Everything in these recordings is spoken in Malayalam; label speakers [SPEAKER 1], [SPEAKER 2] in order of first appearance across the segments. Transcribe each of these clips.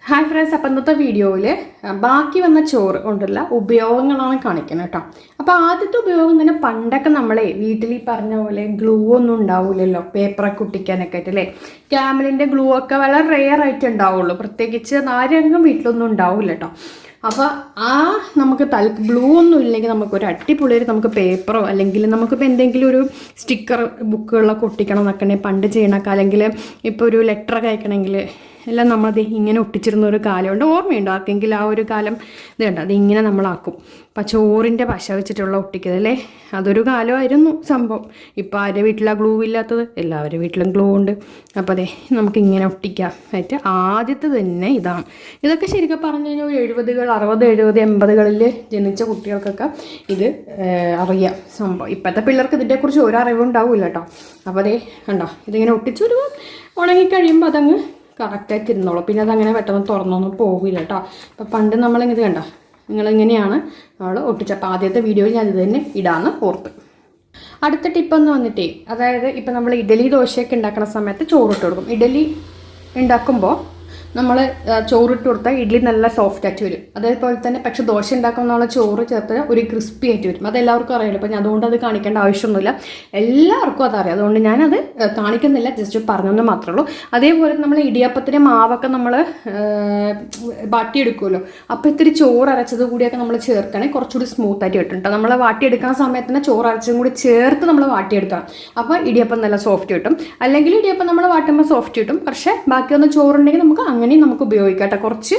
[SPEAKER 1] ഹായ് ഫ്രണ്ട്സ്, അപ്പം ഇന്നത്തെ വീഡിയോയിൽ ബാക്കി വന്ന ചോറ് കൊണ്ടുള്ള ഉപയോഗങ്ങളാണ് കാണിക്കുന്നത് കേട്ടോ. അപ്പോൾ ആദ്യത്തെ ഉപയോഗം തന്നെ പണ്ടൊക്കെ നമ്മളെ വീട്ടിൽ ഈ പറഞ്ഞ പോലെ ഗ്ലൂ ഒന്നും ഉണ്ടാവില്ലല്ലോ, പേപ്പറൊക്കെ ഒട്ടിക്കാനൊക്കെ ആയിട്ട് അല്ലേ. ക്യാമലിൻ്റെ ഗ്ലൂ ഒക്കെ വളരെ റെയർ ആയിട്ട് ഉണ്ടാവുള്ളൂ, പ്രത്യേകിച്ച് നാരങ്ങ വീട്ടിലൊന്നും ഉണ്ടാവില്ല കേട്ടോ. അപ്പോൾ നമുക്ക് ഗ്ലൂ ഒന്നും ഇല്ലെങ്കിൽ നമുക്കൊരു അടിപൊളിയൊരു നമുക്ക് പേപ്പറോ അല്ലെങ്കിൽ നമുക്കിപ്പോൾ എന്തെങ്കിലും ഒരു സ്റ്റിക്കർ ബുക്കുകളൊക്കെ ഒട്ടിക്കണം എന്നൊക്കെ പണ്ട് ചെയ്യണമൊക്കെ, അല്ലെങ്കിൽ ഇപ്പോൾ ഒരു ലെറ്ററൊക്കെ അയക്കണമെങ്കിൽ എല്ലാം നമ്മളത് ഇങ്ങനെ ഒട്ടിച്ചിരുന്ന ഒരു കാലമുണ്ട്. ഓർമ്മയുണ്ടോ ആർക്കെങ്കിലും ആ ഒരു കാലം? ഇത് കണ്ടോ, അതിങ്ങനെ നമ്മളാക്കും. അപ്പം ചോറിൻ്റെ പശ വെച്ചിട്ടുള്ള ഒട്ടിക്കതല്ലേ, അതൊരു കാലമായിരുന്നു സംഭവം. ഇപ്പോൾ ആരുടെ വീട്ടിലാണ് ഗ്ലൂ ഇല്ലാത്തത്? എല്ലാവരുടെ വീട്ടിലും ഗ്ലൂ ഉണ്ട്. അപ്പോൾ അതെ, നമുക്കിങ്ങനെ ഒട്ടിക്കാം ആയിട്ട് ആദ്യത്തെ തന്നെ ഇതാണ്. ഇതൊക്കെ ശരിക്കും പറഞ്ഞു കഴിഞ്ഞാൽ 70-കൾ 60, 70, 80-കളിൽ ജനിച്ച കുട്ടികൾക്കൊക്കെ ഇത് അറിയാം സംഭവം. ഇപ്പോഴത്തെ പിള്ളേർക്ക് ഇതിനെക്കുറിച്ച് ഒരു അറിവുണ്ടാവില്ല കേട്ടോ. അപ്പോൾ അതെ കണ്ടോ, ഇതിങ്ങനെ ഒട്ടിച്ചൊരു ഉണങ്ങിക്കഴിയുമ്പോൾ അതങ്ങ് കറക്റ്റായിട്ട് ഇരുന്നോളൂ. പിന്നെ അതങ്ങനെ പെട്ടെന്ന് തുറന്നൊന്നും പോകില്ല കേട്ടോ. അപ്പോൾ പണ്ട് നമ്മളിങ്ങനെ കണ്ട നിങ്ങളിങ്ങനെയാണ് നമ്മൾ ഒട്ടിച്ചപ്പോൾ ആദ്യത്തെ വീഡിയോയിൽ ഞാൻ ഇത് തന്നെ ഇടാമെന്ന് ഓർത്ത്. അടുത്ത ടിപ്പെന്ന് വന്നിട്ടേ, അതായത് ഇപ്പം നമ്മൾ ഇഡലി ദോശയൊക്കെ ഉണ്ടാക്കുന്ന സമയത്ത് ചോറിട്ട് കൊടുക്കും. ഇഡലി ഉണ്ടാക്കുമ്പോൾ നമ്മൾ ചോറിട്ട് കൊടുത്താൽ ഇഡ്ഡലി നല്ല സോഫ്റ്റ് ആയിട്ട് വരും. അതേപോലെ തന്നെ പക്ഷേ ദോശ ഉണ്ടാക്കുമ്പോൾ നമ്മൾ ചോറ് ചേർത്ത് ഒരു ക്രിസ്പി ആയിട്ട് വരും. അതെല്ലാവർക്കും അറിയാലോ. അപ്പം അതുകൊണ്ട് അത് കാണിക്കേണ്ട ആവശ്യമൊന്നുമില്ല, എല്ലാവർക്കും അതറിയാം. അതുകൊണ്ട് ഞാനത് കാണിക്കുന്നില്ല, ജസ്റ്റ് പറഞ്ഞെന്ന് മാത്രമേ ഉള്ളൂ. അതേപോലെ നമ്മൾ ഇടിയപ്പത്തിൻ്റെ മാവൊക്കെ നമ്മൾ വാട്ടിയെടുക്കുമല്ലോ, അപ്പോൾ ഇത്തിരി ചോറ് അരച്ചത് കൂടിയൊക്കെ നമ്മൾ ചേർക്കണമെങ്കിൽ കുറച്ചുകൂടി സ്മൂത്തായിട്ട് കിട്ടും കേട്ടോ. നമ്മൾ വാട്ടിയെടുക്കുന്ന സമയത്ത് തന്നെ ചോറ് അരച്ചതും കൂടി ചേർത്ത് നമ്മൾ വാട്ടിയെടുക്കണം. അപ്പോൾ ഇടിയപ്പം നല്ല സോഫ്റ്റ് കിട്ടും. അല്ലെങ്കിൽ ഇടിയപ്പം നമ്മൾ വാട്ടുമ്പോൾ സോഫ്റ്റ് കിട്ടും, പക്ഷേ ബാക്കി വന്ന ചോറുണ്ടെങ്കിൽ നമുക്ക് അങ്ങനെയും നമുക്ക് ഉപയോഗിക്കാം കേട്ടോ. കുറച്ച്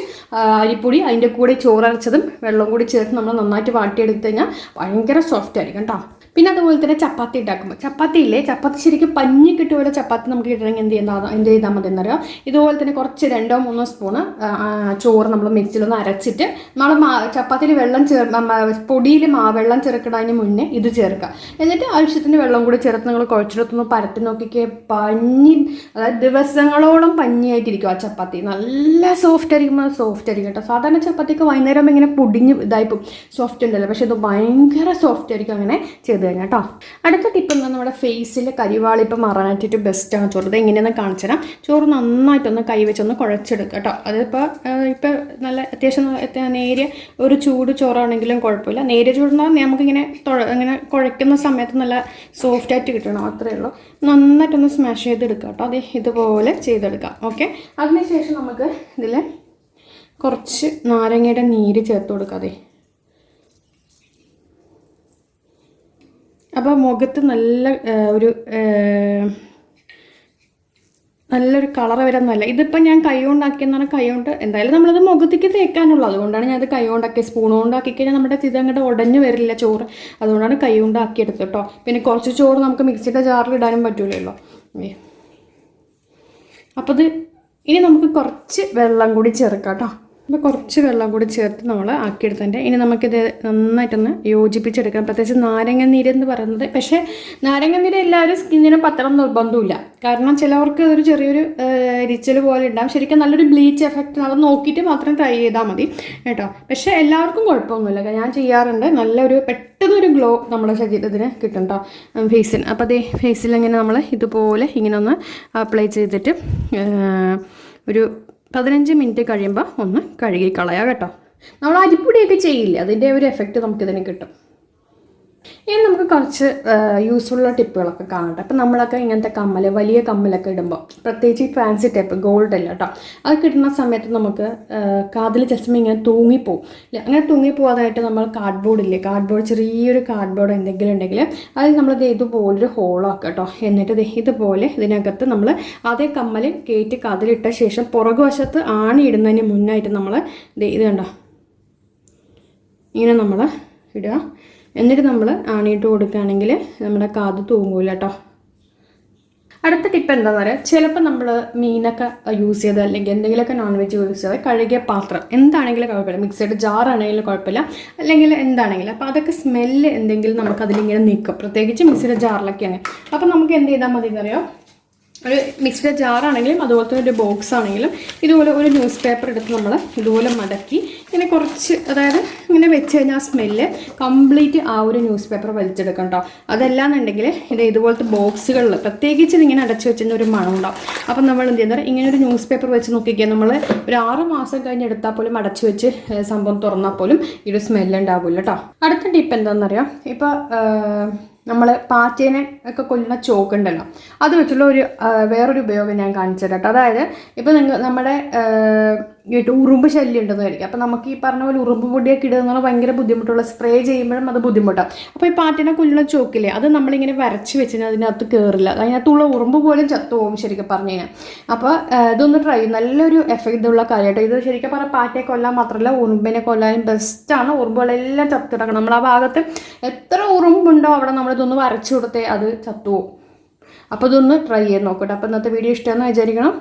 [SPEAKER 1] അരിപ്പൊടി അതിൻ്റെ കൂടെ ചോറരച്ചതും വെള്ളം കൂടി ചേർത്ത് നമ്മൾ നന്നായിട്ട് വാട്ടിയെടുത്ത് കഴിഞ്ഞാൽ ഭയങ്കര സോഫ്റ്റ് ആയിരിക്കും കേട്ടോ. പിന്നെ അതുപോലെ തന്നെ ചപ്പാത്തി ഉണ്ടാക്കുമ്പോൾ, ചപ്പാത്തി ശരിക്കും പഞ്ഞി കിട്ടും പോലെ ചപ്പാത്തി നമുക്ക് കിട്ടണമെങ്കിൽ എന്ത് ചെയ്താൽ മതി എന്നറിയാം. ഇതുപോലെ തന്നെ കുറച്ച് 2-3 സ്പൂണ് ചോറ് നമ്മൾ മിക്സിയിലൊന്ന് അരച്ചിട്ട് നമ്മൾ ചപ്പാത്തിയിൽ പൊടിയിൽ വെള്ളം ചേർക്കുന്നതിന് മുന്നേ ഇത് ചേർക്കുക. എന്നിട്ട് ആവശ്യത്തിന് വെള്ളം കൂടി ചേർത്ത് നിങ്ങൾ കുഴച്ചെടുത്തൊന്ന് പരത്തി നോക്കിക്കേ, പഞ്ഞി, അതായത് ദിവസങ്ങളോളം പഞ്ഞിയായിട്ടിരിക്കും ആ ചപ്പാത്തി. നല്ല സോഫ്റ്റ് ആയിരിക്കും കേട്ടോ. സാധാരണ ചപ്പാത്തിക്ക് വൈകുന്നേരം ഇങ്ങനെ പൊടിഞ്ഞ് ഇതായിപ്പോൾ സോഫ്റ്റ് ഉണ്ടല്ലോ, പക്ഷേ ഇത് ഭയങ്കര സോഫ്റ്റ് ആയിരിക്കും അങ്ങനെ ചെയ്ത് കഴിഞ്ഞാൽ കേട്ടോ. അടുത്ത ടിപ്പ് എന്താ, നമ്മുടെ ഫേസിൽ കരിവാളിപ്പം മാറാനായിട്ട് ബെസ്റ്റാണ് ചോറ്. ഇത് എങ്ങനെയാണെന്ന് കാണിച്ചു തരാം. ചോറ് നന്നായിട്ടൊന്ന് കൈവച്ചൊന്ന് കുഴച്ചെടുക്കുക കേട്ടോ. അതിപ്പോൾ നല്ല അത്യാവശ്യം നേരിയ ഒരു ചൂട് ചോറാണെങ്കിലും കുഴപ്പമില്ല. നേരിയ ചൂടുണ്ടാൽ നമുക്കിങ്ങനെ ഇങ്ങനെ കുഴയ്ക്കുന്ന സമയത്ത് നല്ല സോഫ്റ്റായിട്ട് കിട്ടണം, അത്രയേ ഉള്ളൂ. നന്നായിട്ടൊന്ന് സ്മാഷ് ചെയ്തെടുക്കുക കേട്ടോ. അത് ഇതുപോലെ ചെയ്തെടുക്കാം. ഓക്കെ, അതിനുശേഷം നമുക്ക് ഇതിൽ കുറച്ച് നാരങ്ങയുടെ നീര് ചേർത്ത് കൊടുക്കാതെ, അപ്പോൾ മുഖത്ത് നല്ലൊരു കളർ വരാമെന്നല്ല. ഇതിപ്പോൾ ഞാൻ കൈ കൊണ്ടാക്കിയെന്ന് പറഞ്ഞാൽ കൈ കൊണ്ട് എന്തായാലും നമ്മളത് മുഖത്തേക്ക് തേക്കാനുള്ളൂ. അതുകൊണ്ടാണ് ഞാനത് കൈ കൊണ്ടാക്കി. സ്പൂൺ കൊണ്ടാക്കി കഴിഞ്ഞാൽ നമ്മുടെ ഇത് അങ്ങോട്ട് ഉടഞ്ഞു വരില്ല ചോറ്. അതുകൊണ്ടാണ് കൈ കൊണ്ടാക്കിയെടുത്തത് കേട്ടോ. പിന്നെ കുറച്ച് ചോറ് നമുക്ക് മിക്സിയുടെ ജാറിൽ ഇടാനും പറ്റൂലല്ലോ. അപ്പോൾ ഇനി നമുക്ക് കുറച്ച് വെള്ളം കൂടി ചേർക്കാം കേട്ടോ. അപ്പോൾ കുറച്ച് വെള്ളം കൂടി ചേർത്ത് നമ്മൾ ആക്കിയെടുത്തിട്ട് ഇനി നമുക്കിത് നന്നായിട്ടൊന്ന് യോജിപ്പിച്ചെടുക്കാം. പ്രത്യേകിച്ച് നാരങ്ങ നീര് എന്ന് പറയുന്നത്, പക്ഷേ നാരങ്ങ നീര് എല്ലാവരും സ്കിന്നിന് പത്രം നിർബന്ധമില്ല. കാരണം ചിലവർക്ക് ഒരു ചെറിയൊരു എരിച്ചൽ പോലെ ഉണ്ടാകും. ശരിക്കും നല്ലൊരു ബ്ലീച്ച് എഫക്റ്റ് അത് നോക്കിയിട്ട് മാത്രം ട്രൈ ചെയ്താൽ മതി കേട്ടോ. പക്ഷേ എല്ലാവർക്കും കുഴപ്പമൊന്നുമില്ല, ഞാൻ ചെയ്യാറുണ്ട്. നല്ലൊരു പെട്ടെന്നൊരു ഗ്ലോ നമ്മുടെ ശരീരത്തിന് കിട്ടും കേട്ടോ, ഫേസിന്. അപ്പോൾ അതേ ഫേസിൽ ഇങ്ങനെ നമ്മൾ ഇതുപോലെ ഇങ്ങനെ ഒന്ന് അപ്ലൈ ചെയ്തിട്ട് ഒരു 15 മിനിറ്റ് കഴിയുമ്പോൾ ഒന്ന് കഴുകി കളയാം കേട്ടോ. നമ്മൾ അരിപ്പൊടിയൊക്കെ ചെയ്യില്ലേ, അതിൻ്റെ ഒരു എഫക്റ്റ് നമുക്കിതിന് കിട്ടും. ഇനി നമുക്ക് കുറച്ച് യൂസ്ഫുള്ള ടിപ്പുകളൊക്കെ കാണട്ടെ. അപ്പം നമ്മളൊക്കെ ഇങ്ങനത്തെ വലിയ കമ്മലൊക്കെ ഇടുമ്പോൾ, പ്രത്യേകിച്ച് ഈ ഫാൻസി ടൈപ്പ് ഗോൾഡ് അല്ല കേട്ടോ, അത് കിട്ടുന്ന സമയത്ത് നമുക്ക് കാതിൽ ജസ്റ്റ് ഇങ്ങനെ തൂങ്ങിപ്പോവും. അങ്ങനെ തൂങ്ങിപ്പോവാതായിട്ട് നമ്മൾ കാർഡ്ബോർഡ് ചെറിയൊരു കാർഡ്ബോർഡ് എന്തെങ്കിലും ഉണ്ടെങ്കിൽ അതിൽ നമ്മൾ ഇതുപോലൊരു ഹോളാക്കുക കേട്ടോ. എന്നിട്ട് ഇതുപോലെ ഇതിനകത്ത് നമ്മൾ അതേ കമ്മൽ കയറ്റി കാതിലിട്ട ശേഷം പുറകുവശത്ത് ആണി ഇടുന്നതിന് മുന്നായിട്ട് നമ്മൾ ഇത് കണ്ടോ ഇങ്ങനെ നമ്മൾ ഇടുക. എന്നിട്ട് നമ്മൾ ആണിയിട്ട് കൊടുക്കുകയാണെങ്കിൽ നമ്മുടെ കാത് തൂങ്ങൂല കേട്ടോ. അടുത്ത ടിപ്പ് എന്താണെന്ന് പറയാം, ചിലപ്പോൾ നമ്മൾ മീനൊക്കെ യൂസ് ചെയ്ത് അല്ലെങ്കിൽ എന്തെങ്കിലുമൊക്കെ നോൺ വെജ് യൂസ് ചെയ്ത് കഴുകിയ പാത്രം എന്താണെങ്കിലും കുഴപ്പമില്ല, മിക്സഡ് ജാറാണെങ്കിലും കുഴപ്പമില്ല, അല്ലെങ്കിൽ എന്താണെങ്കിലും, അപ്പോൾ അതൊക്കെ സ്മെല്ല് എന്തെങ്കിലും നമുക്ക് അതിലിങ്ങനെ നിൽക്കും, പ്രത്യേകിച്ച് മിക്സഡ് ജാറിലൊക്കെയാണ്. അപ്പോൾ നമുക്ക് എന്ത് ചെയ്താൽ മതി എന്നറിയോ, ഒരു മിക്സിയുടെ ജാറാണെങ്കിലും അതുപോലെ തന്നെ ഒരു ബോക്സ് ആണെങ്കിലും ഇതുപോലെ ഒരു ന്യൂസ് പേപ്പർ എടുത്ത് നമ്മൾ ഇതുപോലെ മടക്കി ഇങ്ങനെ കുറച്ച്, അതായത് ഇങ്ങനെ വെച്ച് കഴിഞ്ഞാൽ ആ സ്മെല്ല് കംപ്ലീറ്റ് ആ ഒരു ന്യൂസ് പേപ്പർ വലിച്ചെടുക്കണം കേട്ടോ. അതല്ലാന്നുണ്ടെങ്കിൽ ഇതുപോലത്തെ ബോക്സുകളിൽ പ്രത്യേകിച്ച് ഇതിങ്ങനെ അടച്ചു വെച്ചിരുന്ന ഒരു മണം ഉണ്ടാവും. അപ്പം നമ്മൾ എന്ത് ചെയ്യുന്നത്, ഇങ്ങനെ ഒരു ന്യൂസ് പേപ്പർ വെച്ച് നോക്കിക്കുക, നമ്മൾ ഒരു 6 മാസം കഴിഞ്ഞ് എടുത്താൽ പോലും അടച്ചു വെച്ച് സംഭവം തുറന്നാൽ പോലും ഈ ഒരു സ്മെല്ല് ഉണ്ടാവില്ല കേട്ടോ. അടുത്ത ടിപ്പ് എന്താണെന്നറിയാം, ഇപ്പോൾ നമ്മൾ പാറ്റേനെ ഒക്കെ കൊല്ലുന്ന ചോക്ക് ഉണ്ടല്ലോ, അത് വെച്ചുള്ള ഒരു വേറൊരു ഉപയോഗം ഞാൻ കാണിച്ചു തരാം കേട്ടോ. അതായത് ഇപ്പോൾ നമ്മുടെ ഉറുമ്പ് ശല്യം ഉണ്ടെന്ന് കഴിക്കുക. അപ്പോൾ നമുക്ക് ഈ പറഞ്ഞ പോലെ ഉറുമ്പ് പൊടിയൊക്കെ ഇടുന്ന ഭയങ്കര ബുദ്ധിമുട്ടുള്ള, സ്പ്രേ ചെയ്യുമ്പോഴും അത് ബുദ്ധിമുട്ടാണ്. അപ്പോൾ ഈ പാറ്റേനെ കൊല്ലുന്ന ചോക്കില്ലേ, അത് നമ്മളിങ്ങനെ വരച്ച് വെച്ചാൽ അതിനകത്ത് കയറില്ല, അതിനകത്തുള്ള ഉറുമ്പ് പോലും ചത്തുപോകും ശരിക്കും പറഞ്ഞു കഴിഞ്ഞാൽ. അപ്പോൾ ഇതൊന്ന് ട്രൈ ചെയ്യും, നല്ലൊരു എഫക്റ്റ് ഉള്ള കാര്യമായിട്ട്. ഇത് ശരിക്കും പറഞ്ഞാൽ പാറ്റയെ കൊല്ലാൻ മാത്രമല്ല ഉറുമ്പിനെ കൊല്ലാനും ബെസ്റ്റാണ്. ഉറുമ്പുകളെല്ലാം ചത്തിടക്കണം. നമ്മൾ ആ ഭാഗത്ത് എത്ര ഉറുമ്പുണ്ടോ അവിടെ നമ്മളിതൊന്ന് വരച്ചു കൊടുത്തേ അത് ചത്തുപോകും. അപ്പോൾ ഇതൊന്ന് ട്രൈ ചെയ്ത് നോക്കട്ടെ. അപ്പോൾ ഇന്നത്തെ വീഡിയോ ഇഷ്ടമെന്ന് വിചാരിക്കണം.